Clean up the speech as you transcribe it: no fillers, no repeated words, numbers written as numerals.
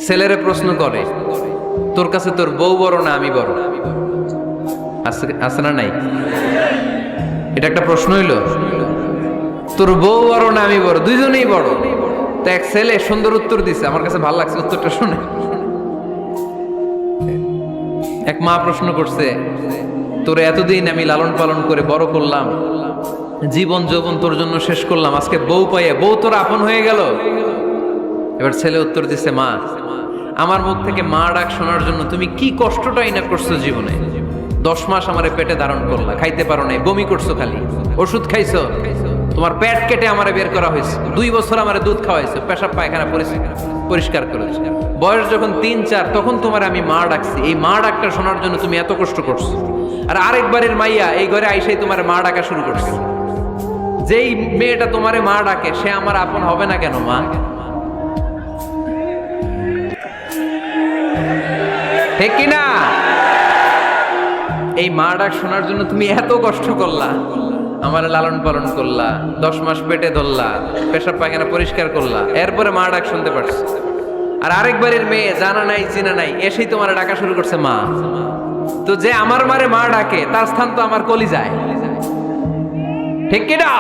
ছেলেরে প্রশ্ন করে, তোর কাছে তোর বউ বড় না আমি বড়? আছে না নাই? এটা একটা প্রশ্ন হইল। তোর বউ বড় না আমি বড়? দুইজনেই বড়। তো এক ছেলে সুন্দর উত্তর দিছে, আমার কাছে ভালো লাগছে উত্তরটা শুনে। এক মা প্রশ্ন করছে, তোর এতদিন আমি লালন পালন করে বড় করলাম, জীবন যৌবন তোর জন্য শেষ করলাম, আজকে বউ পাইয়ে বউ তোর আপন হয়ে গেল। এবার ছেলে উত্তর দিছে, মা, আমার মুখ থেকে মা ডাক শোনার জন্য তুমি কি কষ্টটাই না করছো জীবনে। 10 মাস আমারে পেটে ধারণ করলা, খাইতে পারো নাই, বমি করছো, খালি ওষুধ খাইছো, তোমার পেট কেটে আমারে বের করা হয়েছে, 2 বছর আমারে দুধ খাওয়াইছো, পেশাব পায়খানা পরিষ্কার করেছো। বয়স যখন 3-4 তখন তোমার আমি মা ডাকছি, এই মা ডাকটা শোনার জন্য তুমি এত কষ্ট করছো। আর আরেকবারের মাইয়া এই ঘরে আইসাই তোমার মা ডাকা শুরু করছে। যেই মেয়েটা তোমারে মা ডাকে সে আমার আপন হবে না কেন মা? ঠিক কিনা? এই মা ডাক শোনার জন্য তুমি এত কষ্ট করলা, আমার লালন পালন করলা, 10 মাস পেটে ধরলা, পেশাব পায়খানা পরিষ্কার করলা, এরপরে মা ডাক শুনতে পারছো। আর আরেকবারের মেয়ে জানা নাই চিনা নাই এসেই তোমার ডাকা শুরু করছে মা। তো যে আমার মারে মা ডাকে তার স্থান তো আমার কলিজায়। ঠিক কিনা?